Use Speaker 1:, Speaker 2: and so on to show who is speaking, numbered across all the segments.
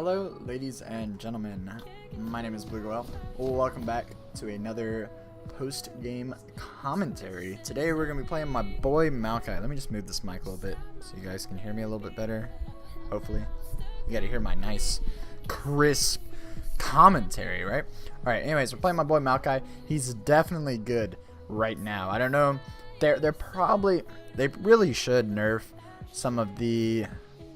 Speaker 1: Hello ladies and gentlemen, my name is Bluegoel. Welcome back to another post-game commentary. Today we're going to be playing my boy Maokai. Let me just move this mic a little bit so you guys can hear me a little bit better, hopefully. You got to hear my nice, crisp commentary, right? Alright, anyways, we're playing my boy Maokai. He's definitely good right now. I don't know, they really should nerf some of the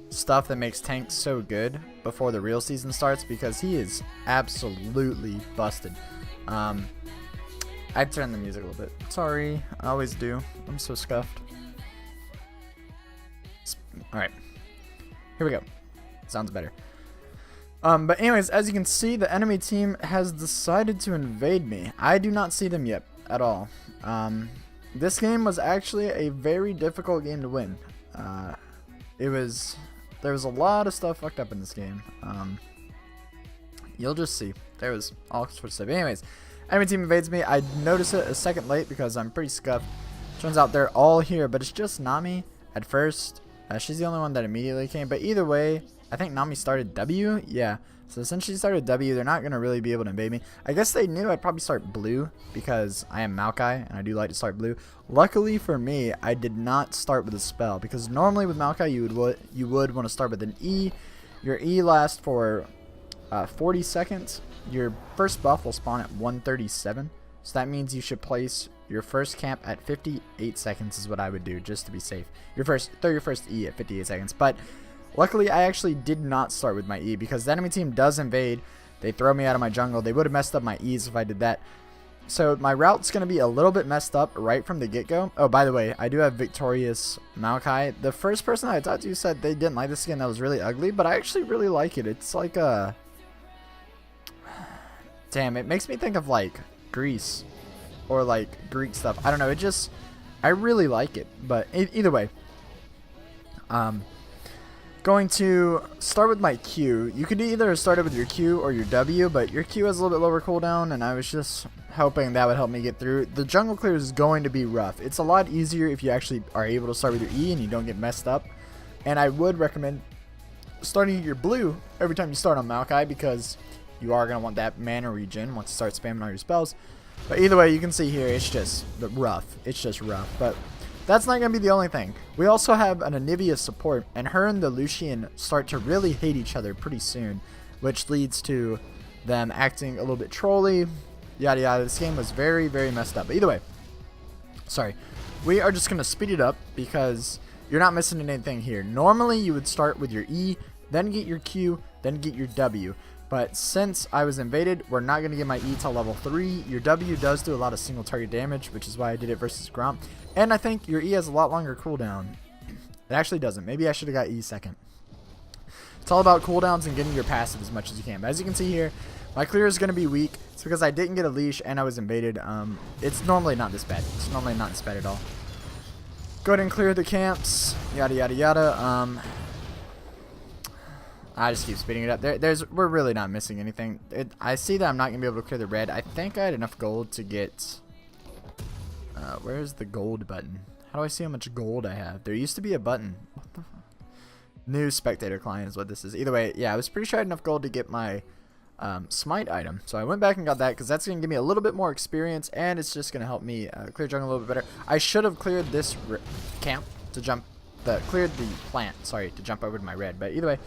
Speaker 1: stuff that makes tanks so good before the real season starts, because he is absolutely busted. I turned the music a little bit. Sorry, I always do. I'm so scuffed. Alright, here we go. Sounds better. But anyways, as you can see, the enemy team has decided to invade me. I do not see them yet at all. This game was actually a very difficult game to win. There was a lot of stuff fucked up in this game. You'll just see. There was all sorts of stuff. Anyways, enemy team invades me. I noticed it a second late because I'm pretty scuffed. Turns out they're all here, but it's just Nami at first. She's the only one that immediately came. But either way, I think Nami started W. Yeah. So since she started W, they're not going to really be able to invade me. I guess they knew I'd probably start blue because I am Maokai and I do like to start blue. Luckily for me, I did not start with a spell, because normally with Maokai you would want to start with an E. Your E lasts for 40 seconds. Your first buff will spawn at 137. So that means you should place your first camp at 58 seconds is what I would do, just to be safe. Throw your first E at 58 seconds. But luckily, I actually did not start with my E, because the enemy team does invade. They throw me out of my jungle. They would have messed up my E's if I did that. So my route's going to be a little bit messed up right from the get-go. Oh, by the way, I do have victorious Maokai. The first person I talked to said they didn't like this skin. That was really ugly, but I actually really like it. It's like a... Damn, it makes me think of like Greece or like Greek stuff. I don't know. I really like it. But either way, going to start with my Q. You could either start it with your Q or your W, but your Q has a little bit lower cooldown, and I was just hoping that would help me get through. The jungle clear is going to be rough. It's a lot easier if you actually are able to start with your E and you don't get messed up. And I would recommend starting your blue every time you start on Maokai, because you are going to want that mana regen once you start spamming all your spells. But either way, you can see here, it's just rough. It's just rough. But that's not going to be the only thing. We also have an Anivia support, and her and the Lucian start to really hate each other pretty soon, which leads to them acting a little bit trolly, yada yada. This game was very, very messed up. But either way, sorry. We are just going to speed it up because you're not missing anything here. Normally, you would start with your E, then get your Q, then get your W. But since I was invaded, we're not going to get my E till level 3. Your W does do a lot of single target damage, which is why I did it versus Gromp. And I think your E has a lot longer cooldown. It actually doesn't. Maybe I should have got E second. It's all about cooldowns and getting your passive as much as you can. But as you can see here, my clear is going to be weak. It's because I didn't get a leash and I was invaded. It's normally not this bad. It's normally not this bad at all. Go ahead and clear the camps. Yada, yada, yada. I just keep speeding it up. We're really not missing anything. I see that I'm not going to be able to clear the red. I think I had enough gold to get... where's the gold button? How do I see how much gold I have? There used to be a button. What the fuck? New spectator client is what this is. Either way, yeah, I was pretty sure I had enough gold to get my smite item. So I went back and got that, because that's going to give me a little bit more experience, and it's just going to help me clear jungle a little bit better. I should have cleared this camp to jump... cleared the plant, sorry, to jump over to my red. But either way,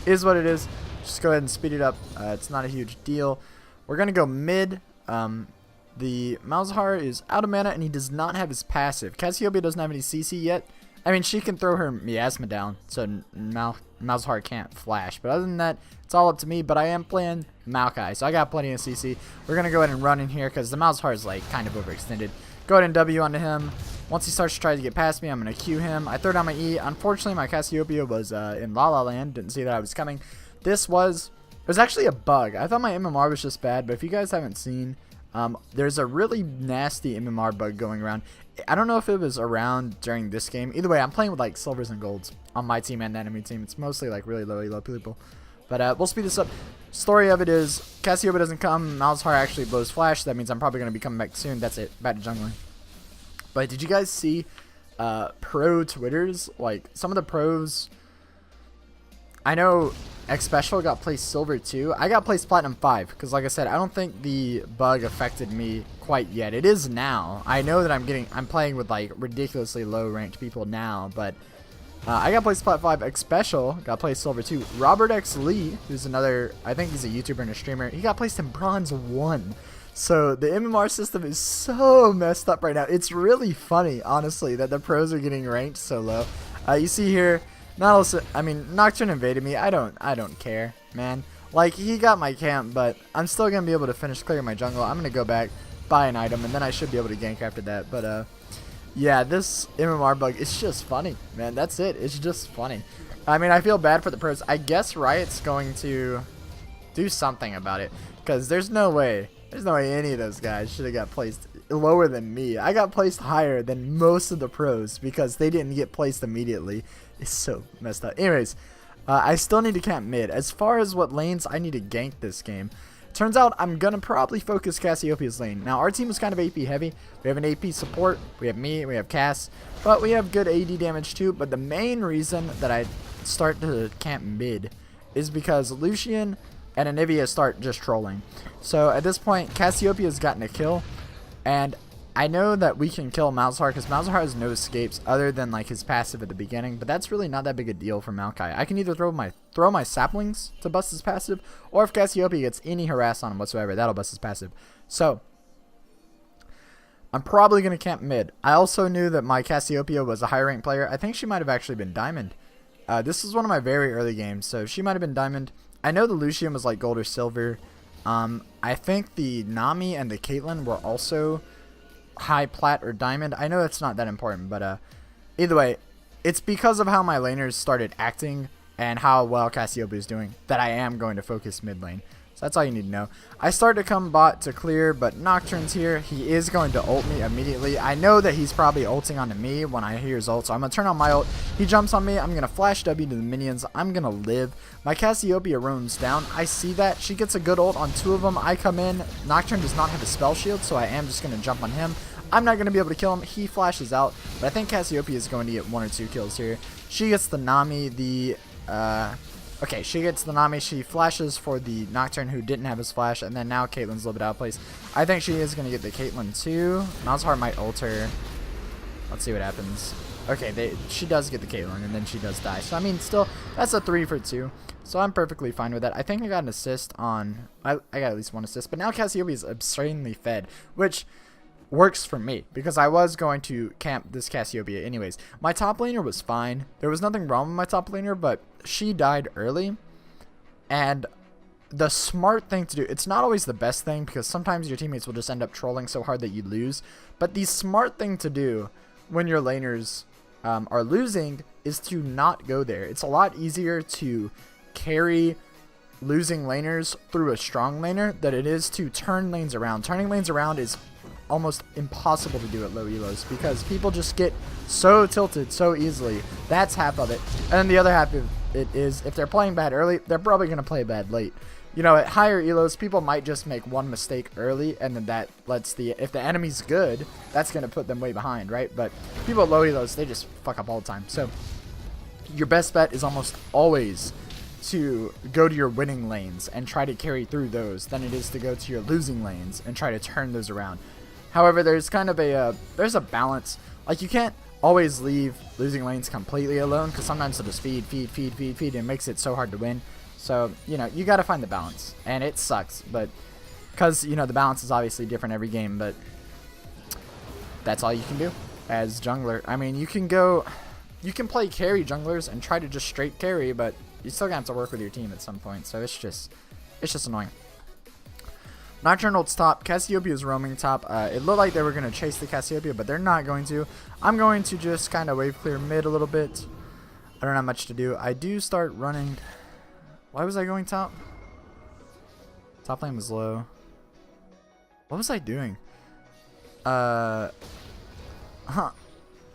Speaker 1: is what it is. Just go ahead and speed it up. It's not a huge deal. We're going to go mid. The Malzahar is out of mana, and he does not have his passive. Cassiopeia doesn't have any CC yet. I mean, she can throw her miasma down, so Malzahar can't flash. But other than that, it's all up to me. But I am playing Maokai, so I got plenty of CC. We're going to go ahead and run in here, because the Malzahar is like kind of overextended. Go ahead and W onto him. Once he starts to try to get past me, I'm going to Q him. I throw down my E. Unfortunately, my Cassiopeia was in La La Land. Didn't see that I was coming. It was actually a bug. I thought my MMR was just bad, but if you guys haven't seen, there's a really nasty MMR bug going around. I don't know if it was around during this game. Either way, I'm playing with like silvers and golds on my team and the enemy team. It's mostly like really low people. But we'll speed this up. Story of it is, Cassiopeia doesn't come. Malzahar actually blows flash. That means I'm probably going to be coming back soon. That's it. Back to jungling. But did you guys see pro Twitters? Like, some of the pros, I know X Special got placed silver too. I got placed platinum 5 because, like I said, I don't think the bug affected me quite yet. It is now. I know that I'm playing with like ridiculously low ranked people now, but I got placed plat 5. X Special got placed silver 2. Robert X Lee, who's another, I think he's a YouTuber and a streamer, he got placed in bronze 1. So the MMR system is so messed up right now. It's really funny, honestly, that the pros are getting ranked so low. You see here, Nocturne invaded me. I don't care, man. Like, he got my camp, but I'm still gonna be able to finish clearing my jungle. I'm gonna go back, buy an item, and then I should be able to gank after that. But yeah, this MMR bug, it's just funny, man. That's it. It's just funny. I mean, I feel bad for the pros. I guess Riot's going to do something about it, because there's no way any of those guys should have got placed lower than me. I got placed higher than most of the pros because they didn't get placed immediately. It's so messed up. Anyways, I still need to camp mid. As far as what lanes I need to gank this game, turns out I'm going to probably focus Cassiopeia's lane. Now, our team is kind of AP heavy. We have an AP support. We have me. We have Cass. But we have good AD damage too. But the main reason that I start to camp mid is because Lucian and Anivia start just trolling. So at this point, Cassiopeia's gotten a kill. And I know that we can kill Malzahar because Malzahar has no escapes other than like his passive at the beginning, but that's really not that big a deal for Maokai. I can either throw my saplings to bust his passive, or if Cassiopeia gets any harass on him whatsoever, that'll bust his passive. So I'm probably going to camp mid. I also knew that my Cassiopeia was a high rank player. I think she might have actually been diamond. This was one of my very early games, so she might have been diamond. I know the Lucian was like gold or silver. I think the Nami and the Caitlyn were also high plat or diamond. I know it's not that important, but either way, it's because of how my laners started acting and how well Cassiopeia is doing that I am going to focus mid lane. So that's all you need to know. I started to come bot to clear, but Nocturne's here. He is going to ult me immediately. I know that he's probably ulting onto me when I hear his ult, so I'm going to turn on my ult. He jumps on me. I'm going to flash W to the minions. I'm going to live. My Cassiopeia roams down. I see that. She gets a good ult on 2 of them. I come in. Nocturne does not have a spell shield, so I am just going to jump on him. I'm not going to be able to kill him. He flashes out, but I think Cassiopeia is going to get 1 or 2 kills here. She gets the Nami, okay, she gets the Nami. She flashes for the Nocturne who didn't have his flash, and then now Caitlyn's a little bit out of place. I think she is going to get the Caitlyn too. Malzahar might ult her. Let's see what happens. Okay, she does get the Caitlyn, and then she does die. So, I mean, still, that's a 3 for 2. So, I'm perfectly fine with that. I think I got an assist on... I got at least 1 assist, but now Cassiopeia is obscenely fed, which works for me because I was going to camp this Cassiopeia anyways. My top laner was fine. There was nothing wrong with my top laner, but she died early. And the smart thing to do, it's not always the best thing because sometimes your teammates will just end up trolling so hard that you lose. But the smart thing to do when your laners are losing is to not go there. It's a lot easier to carry losing laners through a strong laner than it is to turn lanes around. Turning lanes around is almost impossible to do at low elos because people just get so tilted so easily. That's half of it. And then the other half of it is if they're playing bad early, they're probably going to play bad late. You know, at higher elos, people might just make one mistake early, and then that lets if the enemy's good, that's going to put them way behind, right? But people at low elos, they just fuck up all the time. So your best bet is almost always to go to your winning lanes and try to carry through those than it is to go to your losing lanes and try to turn those around. However, there's kind of there's a balance. Like, you can't always leave losing lanes completely alone because sometimes they'll just feed, and it makes it so hard to win. So, you know, you got to find the balance, and it sucks, but because, you know, the balance is obviously different every game, but that's all you can do as jungler. I mean, you can play carry junglers and try to just straight carry, but you still have to work with your team at some point, so it's just annoying. Nocturne ults top. Cassiopeia is roaming top. It looked like they were going to chase the Cassiopeia, but they're not going to. I'm going to just kind of wave clear mid a little bit. I don't have much to do. I do start running. Why was I going top? Top lane was low. What was I doing? I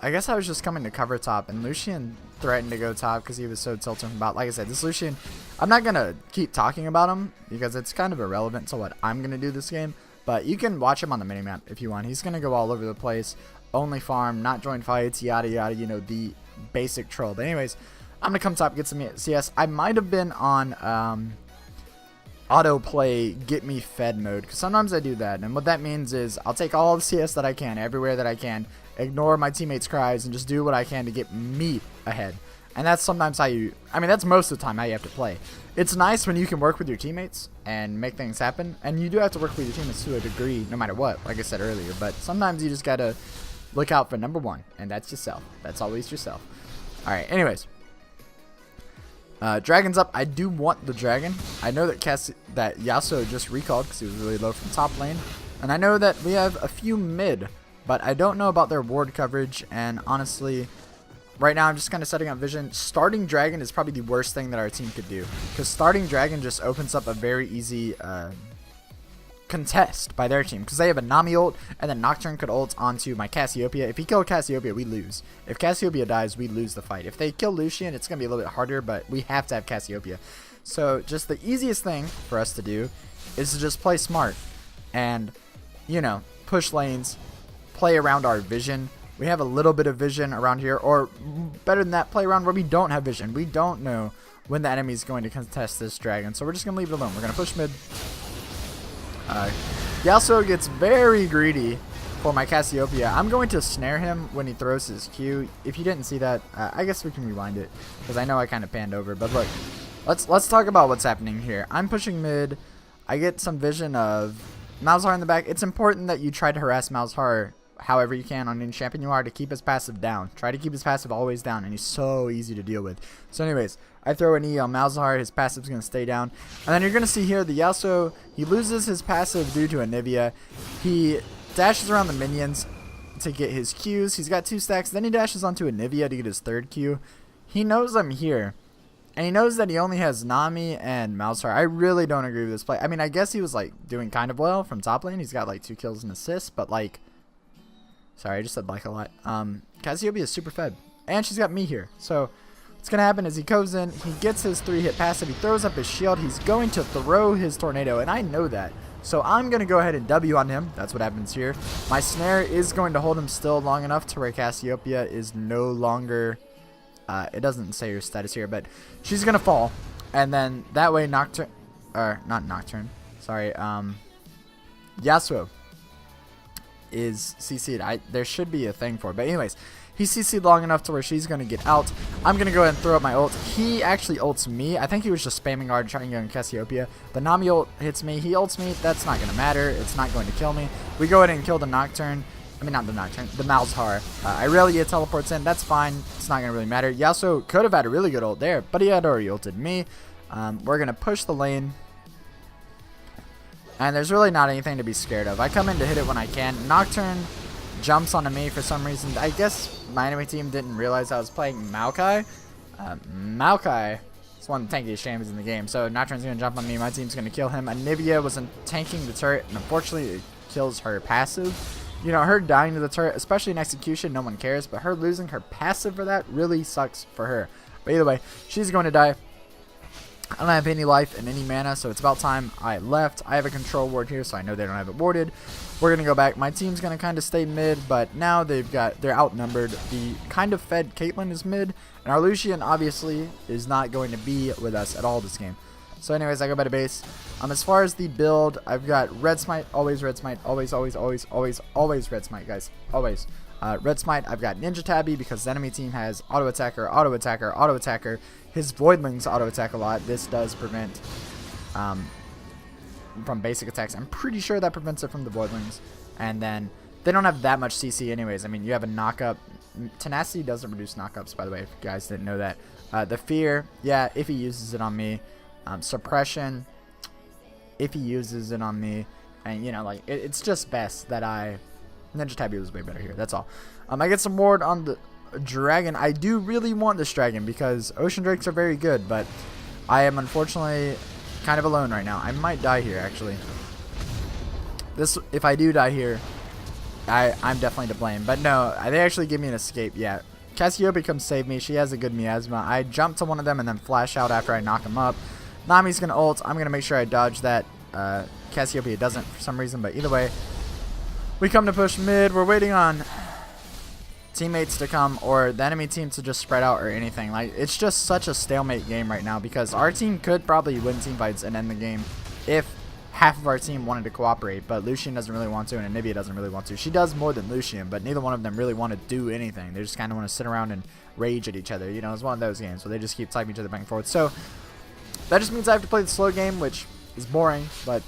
Speaker 1: guess I was just coming to cover top, and Lucian threatened to go top because he was so tilted from bot. Like I said, this Lucian, I'm not going to keep talking about him because it's kind of irrelevant to what I'm going to do this game, but you can watch him on the minimap if you want. He's going to go all over the place, only farm, not join fights, yada yada, you know, the basic troll. But anyways, I'm going to come top, get some CS. I might have been on autoplay get me fed mode, because sometimes I do that, and what that means is I'll take all the CS that I can everywhere that I can, ignore my teammates' cries, and just do what I can to get me ahead. And that's sometimes how you, I mean, that's most of the time how you have to play. It's nice when you can work with your teammates and make things happen, and you do have to work with your teammates to a degree no matter what, like I said earlier, but sometimes you just gotta look out for number one, and that's yourself. That's always yourself. Alright, anyways. Dragon's up. I do want the dragon. I know that Yasuo just recalled because he was really low from top lane. And I know that we have a few mid, but I don't know about their ward coverage. And honestly, right now I'm just kind of setting up vision. Starting dragon is probably the worst thing that our team could do, because starting dragon just opens up a very easy contest by their team, because they have a Nami ult, and then Nocturne could ult onto my Cassiopeia. If he kills Cassiopeia, we lose. If Cassiopeia dies, we lose the fight. If they kill Lucian, it's going to be a little bit harder, but we have to have Cassiopeia. So just the easiest thing for us to do is to just play smart and, you know, push lanes, play around our vision. We have a little bit of vision around here, or better than that, play around where we don't have vision. We don't know when the enemy is going to contest this dragon, so we're just going to leave it alone. We're going to push mid. Yasuo gets very greedy for my Cassiopeia. I'm going to snare him when he throws his Q. If you didn't see that, I guess we can rewind it, because I know I kind of panned over. But look, let's talk about what's happening here. I'm pushing mid. I get some vision of Malzahar in the back. It's important that you try to harass Malzahar however you can on any champion you are to keep his passive down. Try to keep his passive always down, and he's so easy to deal with. So anyways, I throw an E on Malzahar, his passive's going to stay down. And then you're going to see here the Yasuo, he loses his passive due to Anivia. He dashes around the minions to get his Qs. He's got 2 stacks. Then he dashes onto Anivia to get his 3rd Q. He knows I'm here, and he knows that he only has Nami and Malzahar. I really don't agree with this play. I mean, I guess he was like doing kind of well from top lane. He's got like 2 kills and assists, but like, sorry, I just said like a lot. Cassiopeia is super fed, and she's got me here. So what's going to happen is he goes in, he gets his 3-hit passive, he throws up his shield, he's going to throw his tornado, and I know that. So I'm going to go ahead and W on him. That's what happens here. My snare is going to hold him still long enough to where Cassiopeia is no longer, it doesn't say her status here, but she's going to fall. And then that way Nocturne, or not Nocturne, sorry, Yasuo is CC'd. There should be a thing for it. But anyways, he's CC'd long enough to where she's going to get out. I'm going to go ahead and throw up my ult. He actually ults me. I think he was just spamming hard trying to get on Cassiopeia. The Nami ult hits me. He ults me. That's not going to matter. It's not going to kill me. We go ahead and kill the Nocturne. I mean, not the Nocturne. The Malzahar. Irelia teleports in. That's fine. It's not going to really matter. Yasuo could have had a really good ult there, but he had already ulted me. We're going to push the lane. And there's really not anything to be scared of. I come in to hit it when I can. Nocturne jumps onto me for some reason. I guess my enemy team didn't realize I was playing Maokai. Maokai is one of the tankiest champions in the game. So Nocturne's going to jump on me. My team's going to kill him. Anivia wasn't tanking the turret, and unfortunately it kills her passive. You know, her dying to the turret, especially in execution, no one cares. But her losing her passive for that really sucks for her. But either way, she's going to die. I don't have any life and any mana, so it's about time I left. I have a control ward here, so I know they don't have it warded. We're going to go back. My team's going to kind of stay mid, but now they're outnumbered. The kind of fed Caitlyn is mid, and our Lucian obviously is not going to be with us at all this game. So anyways, I go by the base. As far as the build, I've got Red Smite, always Red Smite, always Red Smite, guys, always. Red Smite, I've got Ninja Tabby because the enemy team has auto attacker, auto attacker, auto attacker. His Voidlings auto attack a lot. This does prevent from basic attacks. I'm pretty sure that prevents it from the Voidlings. And then they don't have that much CC anyways. I mean, you have a knockup. Tenacity doesn't reduce knockups, by the way, if you guys didn't know that. The Fear, yeah, if he uses it on me. Suppression, if he uses it on me. And, you know, like, it's just best that Ninja Tabby was way better here. That's all. I get some ward on the dragon. I do really want this dragon because Ocean Drakes are very good, but I am unfortunately kind of alone right now. I might die here, actually. If I do die here, I'm definitely to blame. But no, they actually give me an escape. Yeah, Cassiopeia comes save me. She has a good miasma. I jump to one of them and then flash out after I knock him up. Nami's gonna ult. I'm gonna make sure I dodge that. Cassiopeia doesn't for some reason, but either way, we come to push mid. We're waiting on teammates to come or the enemy team to just spread out or anything. Like, it's just such a stalemate game right now because our team could probably win team fights and end the game if half of our team wanted to cooperate, but Lucian doesn't really want to, and Anivia doesn't really want to. She does more than Lucian, but neither one of them really want to do anything. They just kind of want to sit around and rage at each other. You know, it's one of those games where they just keep typing each other back and forth. So that just means I have to play the slow game, which is boring, but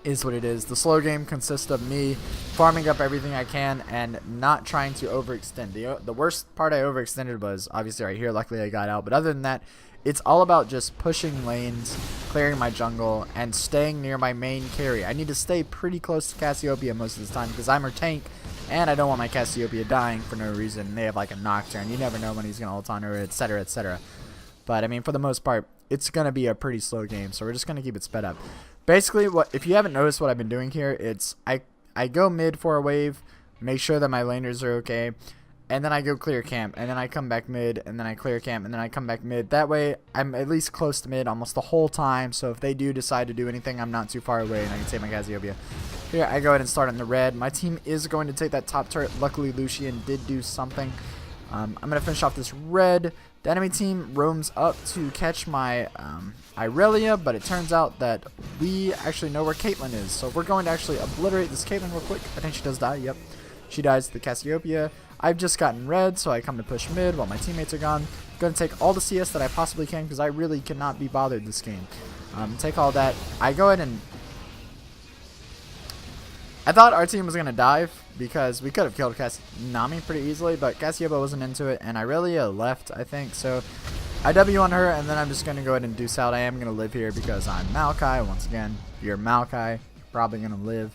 Speaker 1: is what it is. The slow game consists of me farming up everything I can and not trying to overextend. The worst part I overextended was obviously right here. Luckily I got out, but other than that, it's all about just pushing lanes, clearing my jungle, and staying near my main carry. I need to stay pretty close to Cassiopeia most of the time because I'm her tank, and I don't want my Cassiopeia dying for no reason. They have like a Nocturne. You never know when he's going to ult on her, etc., etc. But, I mean, for the most part, it's going to be a pretty slow game, so we're just going to keep it sped up. Basically, if you haven't noticed what I've been doing here, it's I go mid for a wave, make sure that my laners are okay, and then I go clear camp, and then I come back mid, and then I clear camp, and then I come back mid. That way, I'm at least close to mid almost the whole time, so if they do decide to do anything, I'm not too far away, and I can save my Cassiopeia. Here, I go ahead and start on the red. My team is going to take that top turret. Luckily, Lucian did do something. I'm going to finish off this red. The enemy team roams up to catch my Irelia, but it turns out that we actually know where Caitlyn is, so we're going to actually obliterate this Caitlyn real quick. I think she does die. Yep. She dies to the Cassiopeia. I've just gotten red, so I come to push mid while my teammates are gone. Going to take all the CS that I possibly can because I really cannot be bothered this game. Take all that. I go ahead and... I thought our team was going to dive because we could have killed Nami pretty easily, but Cassiopeia wasn't into it, and Irelia left, I think. So I W on her, and then I'm just going to go ahead and deuce out. I am going to live here because I'm Maokai. Once again, if you're Maokai, you're probably going to live.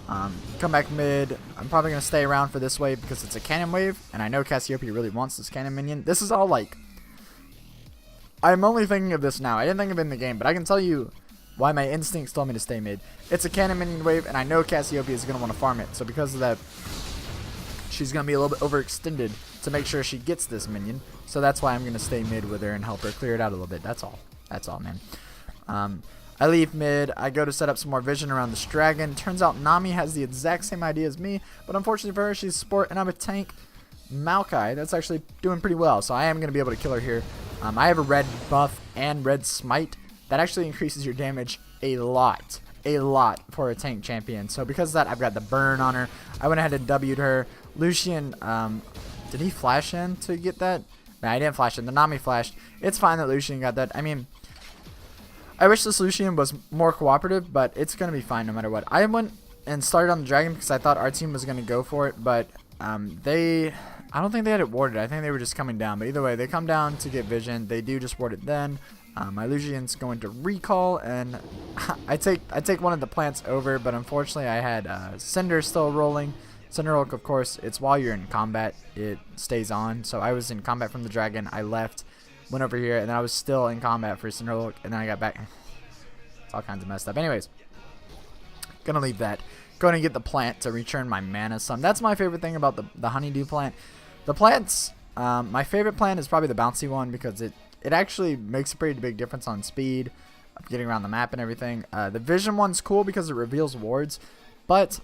Speaker 1: Come back mid. I'm probably going to stay around for this wave because it's a cannon wave, and I know Cassiopeia really wants this cannon minion. This is all like... I'm only thinking of this now. I didn't think of it in the game, but I can tell you why my instincts told me to stay mid. It's a cannon minion wave, and I know Cassiopeia is going to want to farm it, so because of that, she's going to be a little bit overextended to make sure she gets this minion. So that's why I'm going to stay mid with her and help her clear it out a little bit. That's all. That's all, man. I leave mid. I go to set up some more vision around this dragon. Turns out Nami has the exact same idea as me, but unfortunately for her, she's a support and I'm a tank. Maokai, that's actually doing pretty well, so I am going to be able to kill her here. I have a red buff and red smite. That actually increases your damage a lot for a tank champion. So because of that, I've got the burn on her. I went ahead and W'd her. Lucian, did he flash in to get that? No, I didn't flash in. The Nami flashed. It's fine that Lucian got that. I mean, I wish this Lucian was more cooperative, but it's going to be fine no matter what. I went and started on the dragon because I thought our team was going to go for it, but I don't think they had it warded. I think they were just coming down. But either way, they come down to get vision. They do just ward it then. My Lucian's going to recall, and I take one of the plants over, but unfortunately I had Cinder still rolling. Cinder Hulk, of course, it's while you're in combat, it stays on. So I was in combat from the dragon, I left, went over here, and then I was still in combat for Cinder Hulk, and then I got back. It's all kinds of messed up. Anyways, gonna leave that. Going to get the plant to return my mana some. That's my favorite thing about the honeydew plant. The plants, my favorite plant is probably the bouncy one because it actually makes a pretty big difference on speed of getting around the map and everything. The vision one's cool because it reveals wards, but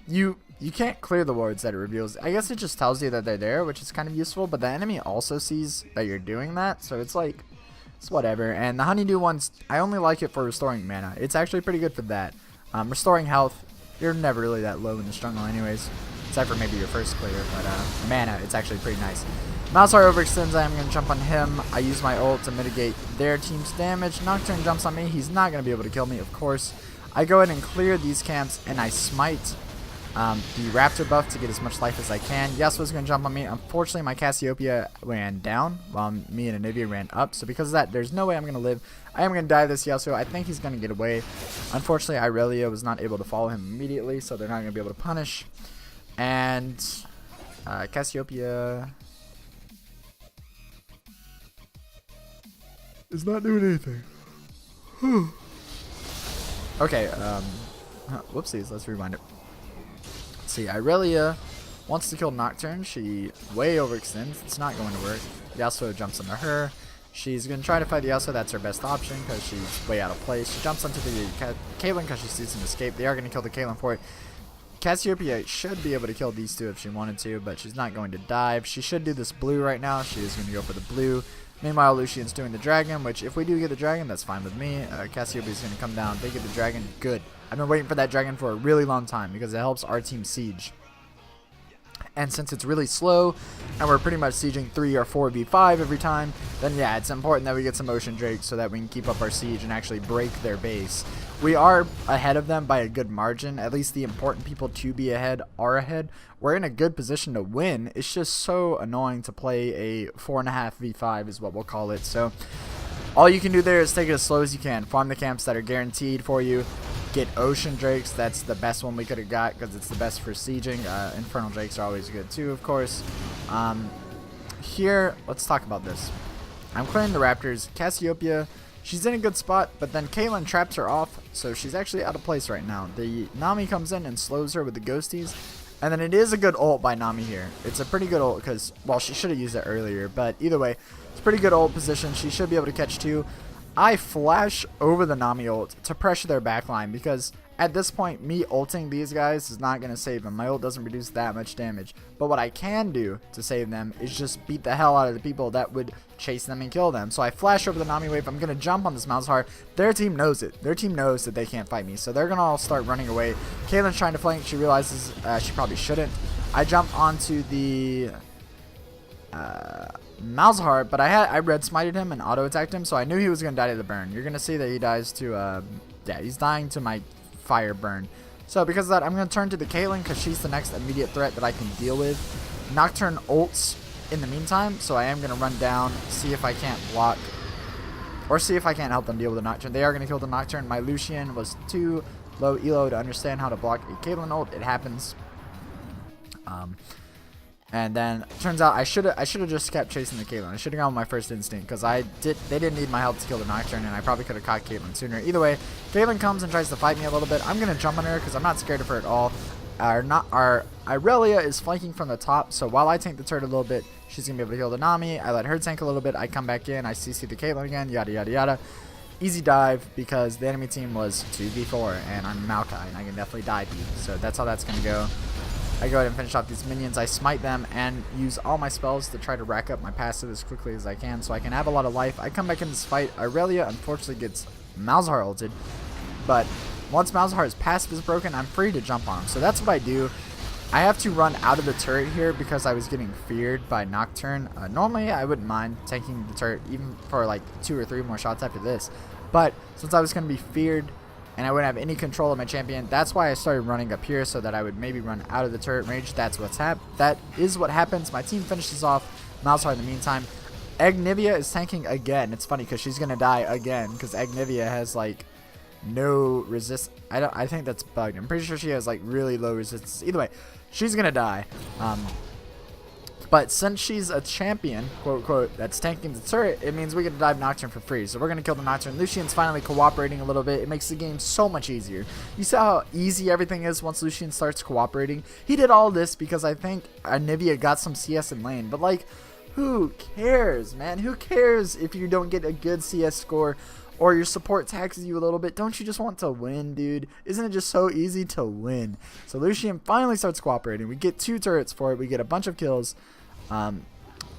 Speaker 1: you can't clear the wards that it reveals. I guess it just tells you that they're there, which is kind of useful, but the enemy also sees that you're doing that, so it's like, it's whatever. And the honeydew ones, I only like it for restoring mana. It's actually pretty good for that. Restoring health, you're never really that low in this jungle anyways, except for maybe your first clear, but mana, it's actually pretty nice. Malzahar overextends. I am going to jump on him. I use my ult to mitigate their team's damage. Nocturne jumps on me. He's not going to be able to kill me, of course. I go ahead and clear these camps, and I smite the Raptor buff to get as much life as I can. Yasuo's going to jump on me. Unfortunately, my Cassiopeia ran down while me and Anivia ran up. So because of that, there's no way I'm going to live. I am going to die this Yasuo. I think he's going to get away. Unfortunately, Irelia was not able to follow him immediately, so they're not going to be able to punish. And Cassiopeia is not doing anything. Okay, whoopsies, let's rewind it. Let's see, Irelia wants to kill Nocturne. She way overextends. It's not going to work. Yasuo jumps into her. She's going to try to fight Yasuo. That's her best option because she's way out of place. She jumps onto the Caitlyn because she sees an escape. They are going to kill the Caitlyn for it. Cassiopeia should be able to kill these two if she wanted to, but she's not going to dive. She should do this blue right now. She is going to go for the blue. Meanwhile, Lucian's doing the dragon, which if we do get the dragon, that's fine with me. Cassiopeia is going to come down. They get the dragon. Good. I've been waiting for that dragon for a really long time because it helps our team siege. And since it's really slow and we're pretty much sieging 3 or 4v5 every time, then yeah, it's important that we get some ocean drakes so that we can keep up our siege and actually break their base. We are ahead of them by a good margin. At least the important people to be ahead are ahead. We're in a good position to win. It's just so annoying to play a 4.5v5 is what we'll call it. So all you can do there is take it as slow as you can. Farm the camps that are guaranteed for you. Get ocean drakes. That's the best one we could have got because it's the best for sieging. Infernal drakes are always good too, of course. Here, let's talk about this. I'm clearing the raptors. Cassiopeia, she's in a good spot, but then Caitlyn traps her off, so she's actually out of place right now. The Nami comes in and slows her with the ghosties, and then it is a good ult by Nami here. It's a pretty good ult because, well, she should have used it earlier, but either way, it's a pretty good ult position. She should be able to catch two. I flash over the Nami ult to pressure their backline because at this point, me ulting these guys is not going to save them. My ult doesn't produce that much damage. But what I can do to save them is just beat the hell out of the people that would chase them and kill them. So I flash over the Nami wave. I'm going to jump on this Malzahar. Their team knows it. Their team knows that they can't fight me. So they're going to all start running away. Caitlyn's trying to flank. She realizes she probably shouldn't. I jump onto the Malzahar, but I red smited him and auto attacked him, so I knew he was going to die to the burn. You're going to see that he dies to, yeah, he's dying to my fire burn. So because of that, I'm going to turn to the Caitlyn because she's the next immediate threat that I can deal with. Nocturne ults in the meantime, so I am going to run down, see if I can't block, or see if I can't help them deal with the Nocturne. They are going to kill the Nocturne. My Lucian was too low elo to understand how to block a Caitlyn ult. It happens. And then turns out I should have just kept chasing the Caitlyn. I should have gone with my first instinct because they didn't need my help to kill the Nocturne, and I probably could have caught Caitlyn sooner. Either way, Caitlyn comes and tries to fight me a little bit. I'm gonna jump on her because I'm not scared of her at all. Our Irelia is flanking from the top, so while I tank the turret a little bit, she's gonna be able to kill the Nami. I let her tank a little bit. I come back in. I CC the Caitlyn again. Yada yada yada. Easy dive because the enemy team was 2v4 and I'm Maokai and I can definitely dive you. So that's how that's gonna go. I go ahead and finish off these minions. I smite them and use all my spells to try to rack up my passive as quickly as I can so I can have a lot of life. I come back in this fight. Irelia unfortunately gets Malzahar ulted, but once Malzahar's passive is broken, I'm free to jump on him. So that's what I do. I have to run out of the turret here because I was getting feared by Nocturne. Normally, I wouldn't mind taking the turret even for like 2 or 3 more shots after this, but since I was going to be feared and I wouldn't have any control of my champion, that's why I started running up here so that I would maybe run out of the turret range. That is what happens. My team finishes off Malzahar in the meantime. Agnivia is tanking again. It's funny because she's gonna die again because Agnivia has like no resist. I think that's bugged. I'm pretty sure she has like really low resistance. Either way, she's gonna die. But since she's a champion, quote unquote, that's tanking the turret, it means we get to dive Nocturne for free. So we're going to kill the Nocturne. Lucian's finally cooperating a little bit. It makes the game so much easier. You see how easy everything is once Lucian starts cooperating? He did all this because I think Anivia got some CS in lane. But like, who cares, man? Who cares if you don't get a good CS score or your support taxes you a little bit? Don't you just want to win, dude? Isn't it just so easy to win? So Lucian finally starts cooperating. We get 2 turrets for it. We get a bunch of kills. I'm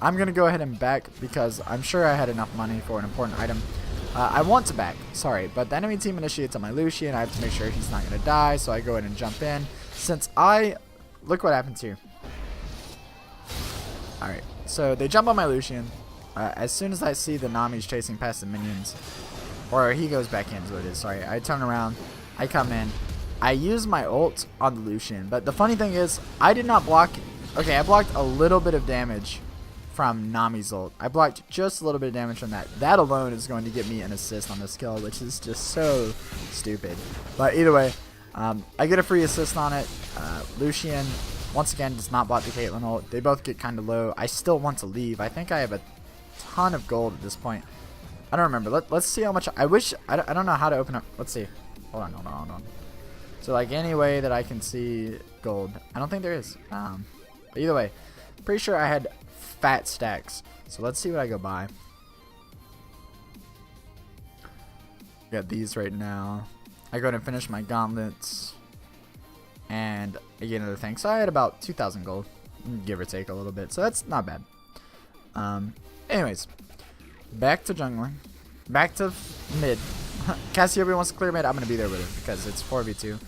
Speaker 1: going to go ahead and back because I'm sure I had enough money for an important item. I want to back, sorry, but the enemy team initiates on my Lucian. I have to make sure he's not going to die, so I go ahead and jump in. Look what happens here. Alright, so they jump on my Lucian. As soon as I see the Nami's chasing past the minions, or he goes back in is what it is, sorry. I turn around, I come in, I use my ult on the Lucian, but the funny thing is, I did not block. Okay, I blocked a little bit of damage from Nami's ult. I blocked just a little bit of damage from that. That alone is going to get me an assist on this kill, which is just so stupid. But either way, I get a free assist on it. Lucian, once again, does not block the Caitlyn ult. They both get kind of low. I still want to leave. I think I have a ton of gold at this point. I don't remember. Let's see how much. I don't know how to open up. Let's see. Hold on. So like any way that I can see gold. I don't think there is. But either way, pretty sure I had fat stacks. So let's see what I go buy. Got these right now. I go ahead and finish my gauntlets. and I get another thing. So I had about 2,000 gold, give or take a little bit. So that's not bad. Anyways, back to jungling. Back to mid. Cassiopeia wants to clear mid. I'm going to be there with it because it's 4v2.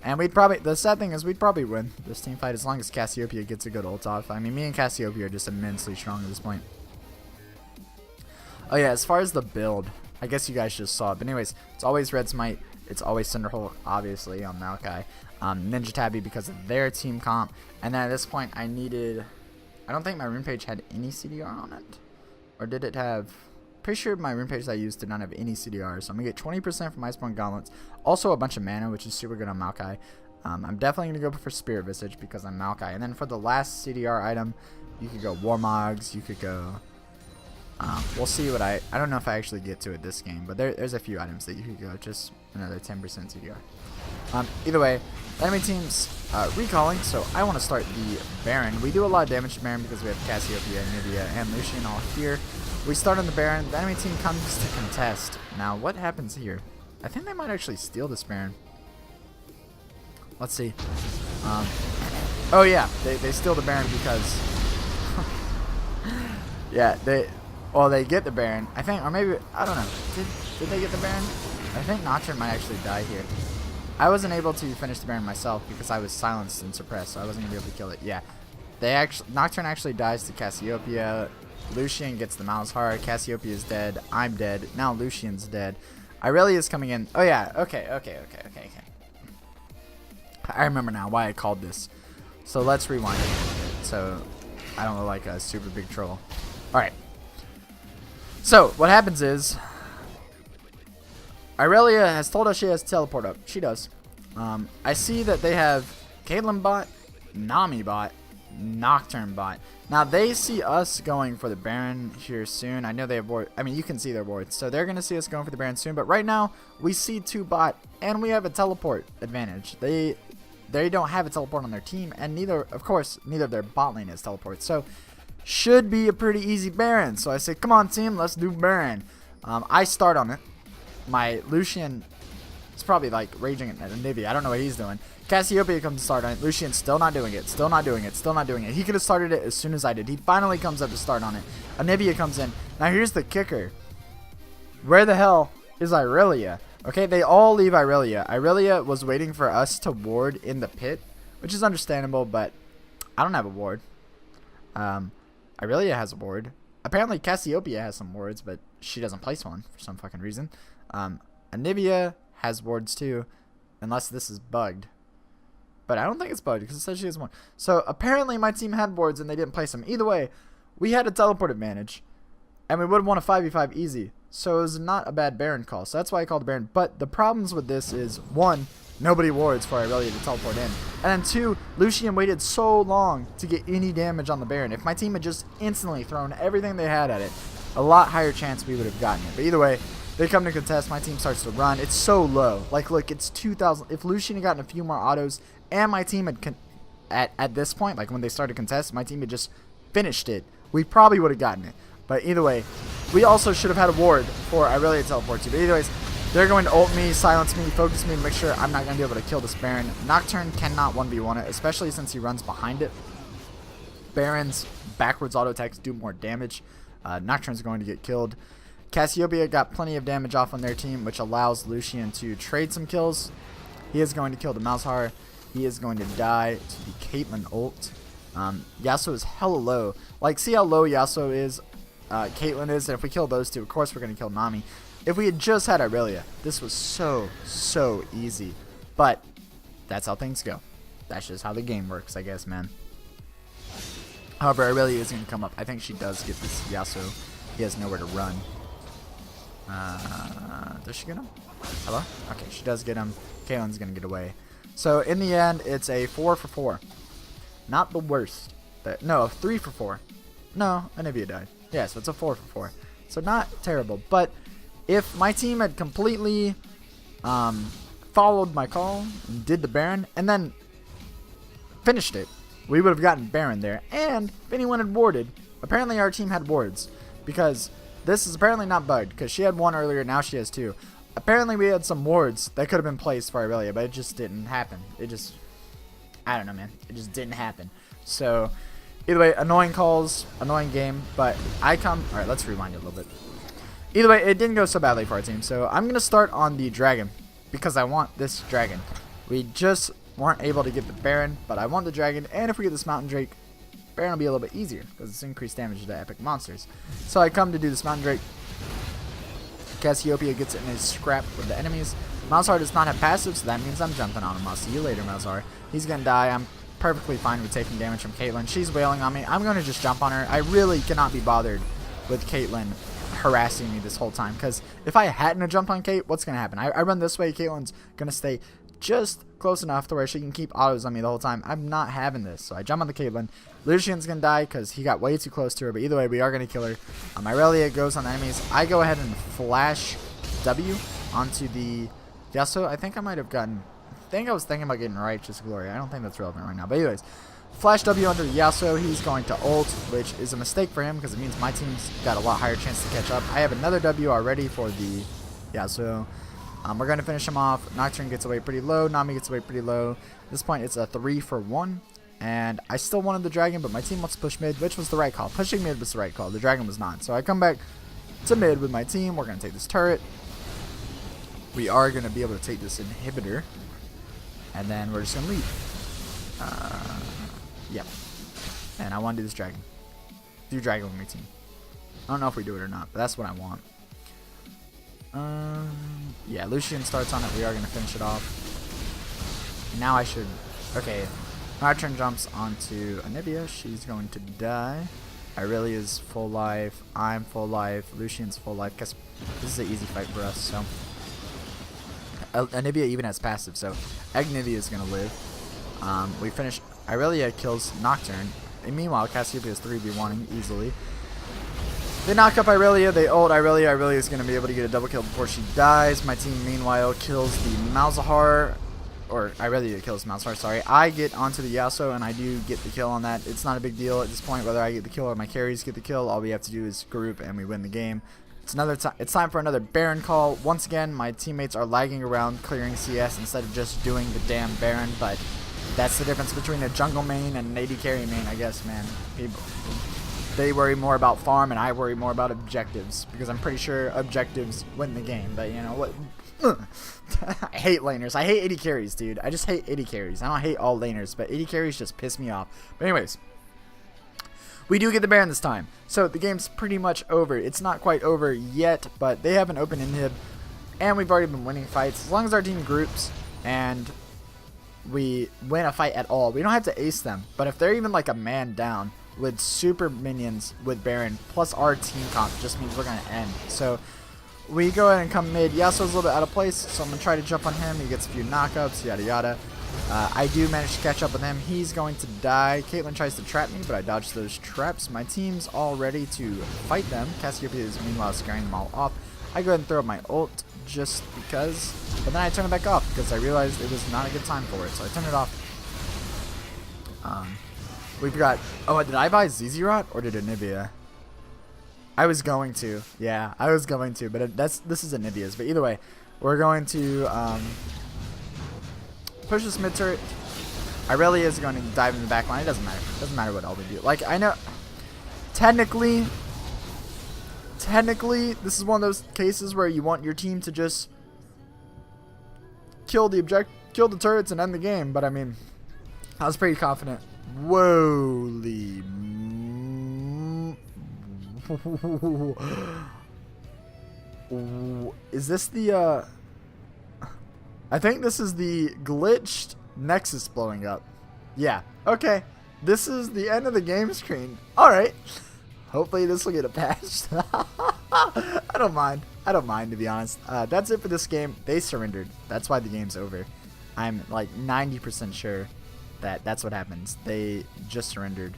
Speaker 1: And we'd probably, the sad thing is we'd probably win this team fight as long as Cassiopeia gets a good ult off. I mean, me and Cassiopeia are just immensely strong at this point. Oh yeah, as far as the build, I guess you guys just saw it. But anyways, it's always Red Smite. It's always Cinderhulk, obviously, on Maokai. Ninja Tabby because of their team comp. And then at this point, I don't think my rune page had any CDR on it. Or did it have... Pretty sure my rune pages I used did not have any CDR, so I'm going to get 20% from Iceborne Gauntlets. Also a bunch of mana, which is super good on Maokai. I'm definitely going to go for Spirit Visage because I'm Maokai. And then for the last CDR item, you could go Warmogs, you could go... we'll see what I don't know if I actually get to it this game, but there's a few items that you could go, just another 10% CDR. Either way, the enemy team's recalling, so I want to start the Baron. We do a lot of damage to Baron because we have Cassiopeia, Nivea, and Lucian all here. We start on the Baron. The enemy team comes to contest. Now, what happens here? I think they might actually steal this Baron. Let's see. Oh yeah, they steal the Baron because... yeah, they get the Baron. I think, or maybe, I don't know. Did they get the Baron? I think Nocturne might actually die here. I wasn't able to finish the Baron myself because I was silenced and suppressed, so I wasn't going to be able to kill it. Yeah. Nocturne actually dies to Cassiopeia. Lucian gets the Malzahar. Cassiopeia is dead. I'm dead. Now Lucian's dead. Irelia is coming in. Oh yeah, okay. I remember now why I called this. So let's rewind it a little bit so I don't look like a super big troll. Alright. So, what happens is Irelia has told us she has to teleport up. She does. I see that they have Caitlyn bot, Nami bot, Nocturne bot. Now, they see us going for the Baron here soon. I know they have ward. I mean, you can see their wards. So, they're going to see us going for the Baron soon. But right now, we see 2 bot, and we have a teleport advantage. They don't have a teleport on their team, and neither of their bot lane has teleport. So, should be a pretty easy Baron. So I say, come on team, let's do Baron. I start on it. My Lucian is probably like raging at Nivea. I don't know what he's doing. Cassiopeia comes to start on it. Lucian's still not doing it. Still not doing it. He could have started it as soon as I did. He finally comes up to start on it. Nivea comes in. Now here's the kicker. Where the hell is Irelia? Okay, they all leave Irelia. Irelia was waiting for us to ward in the pit, which is understandable, but I don't have a ward. Irelia has a ward. Apparently Cassiopeia has some wards, but she doesn't place one for some fucking reason. Nivea has wards too, unless this is bugged. But I don't think it's bugged because it says she has one. So apparently my team had wards and they didn't place them. Either way, we had a teleport advantage, and we would have won a 5v5 easy. So it was not a bad Baron call. So that's why I called Baron. But the problems with this is, 1, nobody wards for Irelia to teleport in. And then 2, Lucian waited so long to get any damage on the Baron. If my team had just instantly thrown everything they had at it, a lot higher chance we would have gotten it. But either way, they come to contest. My team starts to run. It's so low. Like, look, it's 2,000. If Lucian had gotten a few more autos and my team had, at this point, like when they started contest, my team had just finished it, we probably would have gotten it. But either way, we also should have had a ward for Irelia to teleport to. But either ways, they're going to ult me, silence me, focus me to make sure I'm not going to be able to kill this Baron. Nocturne cannot 1v1 it, especially since he runs behind it. Baron's backwards auto attacks do more damage. Nocturne's going to get killed. Cassiopeia got plenty of damage off on their team, which allows Lucian to trade some kills. He is going to kill the Malzahar. He is going to die to the Caitlyn ult. Yasuo is hella low. Like, see how low Yasuo is? Caitlyn is, and if we kill those two, of course we're going to kill Nami. If we had just had Irelia, this was so easy. But that's how things go. That's just how the game works, I guess, man. However, Irelia is going to come up. I think she does get this Yasuo. He has nowhere to run. Does she get him? Hello? Okay, she does get him. Caitlyn's going to get away. So, in the end, it's a 4 for 4. Not the worst. No, 3 for 4. No, Anivia died. Yeah, so it's a 4 for 4. So not terrible. But if my team had completely followed my call and did the Baron and then finished it, we would have gotten Baron there. And if anyone had warded, apparently our team had wards. Because this is apparently not bugged. Because she had 1 earlier, now she has 2. Apparently we had some wards that could have been placed for Irelia, but it just didn't happen. It just I don't know, man. It just didn't happen. So, either way, annoying calls, annoying game, but I come... Alright, let's rewind it a little bit. Either way, it didn't go so badly for our team, so I'm going to start on the dragon, because I want this dragon. We just weren't able to get the Baron, but I want the dragon, and if we get this Mountain Drake, Baron will be a little bit easier, because it's increased damage to the epic monsters. So I come to do this Mountain Drake. Cassiopeia gets it in a scrap with the enemies. Malzahar does not have passive, so that means I'm jumping on him. I'll see you later, Malzahar. He's going to die. I'm perfectly fine with taking damage from Caitlyn. She's wailing on me. I'm going to just jump on her. I really cannot be bothered with Caitlyn harassing me this whole time, because if I hadn't jumped on Kate, what's going to happen? I run this way. Caitlyn's going to stay just close enough to where she can keep autos on me the whole time. I'm not having this, so I jump on the Caitlyn. Lucian's going to die because he got way too close to her, but either way, we are going to kill her. Irelia goes on the enemies. I go ahead and flash W onto the Yasuo. I think I might have gotten... I was thinking about getting Righteous Glory. I don't think that's relevant right now, but anyways. Flash W onto Yasuo. He's going to ult, which is a mistake for him because it means my team's got a lot higher chance to catch up. I have another W already for the Yasuo. We're going to finish him off. Nocturne gets away pretty low. Nami gets away pretty low. At this point, it's a 3-for-1. And I still wanted the dragon, but my team wants to push mid, which was the right call. Pushing mid was the right call. The dragon was not. So I come back to mid with my team. We're going to take this turret. We are going to be able to take this inhibitor. And then we're just going to leave. Yep. And I want to do this dragon. Do dragon with my team. I don't know if we do it or not, but that's what I want. Yeah, Lucian starts on it. We are going to finish it off. Now I should... Okay. Nocturne jumps onto Anivia. She's going to die. Irelia's full life. I'm full life. Lucian's full life. Guess this is an easy fight for us, so... Anivia even has passive, so Agnivia is going to live. We finish... Irelia kills Nocturne. And meanwhile, Cassiopeia is 3v1ing easily. They knock up Irelia, they ult Irelia. Irelia is going to be able to get a double kill before she dies. My team, meanwhile, kills the Malzahar. Or Irelia kills Malzahar, sorry. I get onto the Yasuo, and I do get the kill on that. It's not a big deal at this point, whether I get the kill or my carries get the kill. All we have to do is group, and we win the game. It's time for another Baron call. Once again, my teammates are lagging around clearing CS instead of just doing the damn Baron, but that's the difference between a jungle main and an AD carry main, I guess, man. People, they worry more about farm, and I worry more about objectives, because I'm pretty sure objectives win the game, but you know what? I hate laners. I hate AD carries, dude. I just hate AD carries. I don't hate all laners, but AD carries just piss me off. But anyways, we do get the Baron this time. So the game's pretty much over. It's not quite over yet, but they have an open inhib, and we've already been winning fights. As long as our team groups and we win a fight at all, we don't have to ace them. But if they're even like a man down with super minions with Baron, plus our team comp, just means we're going to end. So we go ahead and come mid. Yasuo's a little bit out of place, so I'm going to try to jump on him. He gets a few knockouts, yada yada. I do manage to catch up with him. He's going to die. Caitlyn tries to trap me, but I dodge those traps. My team's all ready to fight them. Cassiopeia is meanwhile scaring them all off. I go ahead and throw up my ult just because, but then I turn it back off because I realized it was not a good time for it, so I turn it off. We've got... Oh, did I buy Zizirot or did Anivia? I was going to. Yeah, I was going to, but this is Anivia's. But either way, we're going to push this mid turret. Irelia is going to dive in the back line. It doesn't matter. It doesn't matter what all we do. Like, I know... Technically, this is one of those cases where you want your team to just kill the turrets and end the game. But I mean, I was pretty confident. Whoa-ly. Is this the I think this is the glitched Nexus blowing up. Yeah, okay. This is the end of the game screen. Alright. Hopefully this will get a patch. I don't mind. I don't mind, to be honest. That's it for this game. They surrendered. That's why the game's over. I'm like 90% sure that that's what happens. They just surrendered.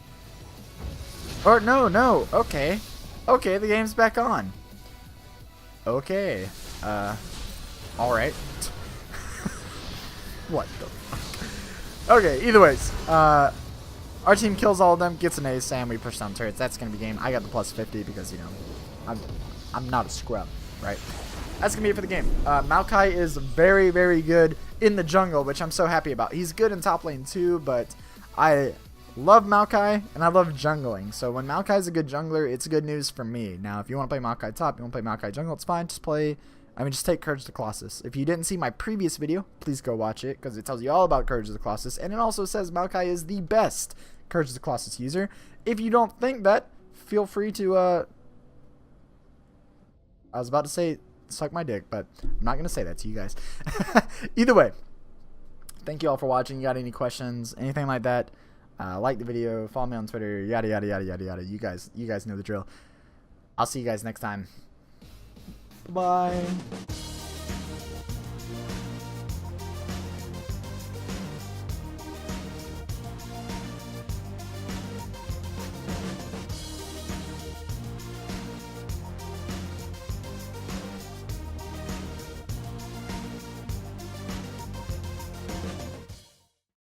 Speaker 1: Or no. Okay. Okay, the game's back on. Okay. Alright. What the fuck? Okay, either ways. Our team kills all of them, gets an ace, and we push down turrets. That's gonna be game. I got the plus 50 because, you know, I'm not a scrub, right? that's going to be it for the game. Maokai is very, very good in the jungle, which I'm so happy about. He's good in top lane too, but I love Maokai, and I love jungling. So when Maokai is a good jungler, it's good news for me. Now, if you want to play Maokai top, you want to play Maokai jungle, it's fine. Just take Courage of the Colossus. If you didn't see my previous video, please go watch it, because it tells you all about Courage of the Colossus, and it also says Maokai is the best Courage of the Colossus user. If you don't think that, feel free to, I was about to say suck my dick, but I'm not going to say that to you guys. Either way, thank you all for watching. You got any questions, anything like that, like the video, follow me on Twitter, yada, yada, yada, yada, yada. You guys know the drill. I'll see you guys next time. Bye.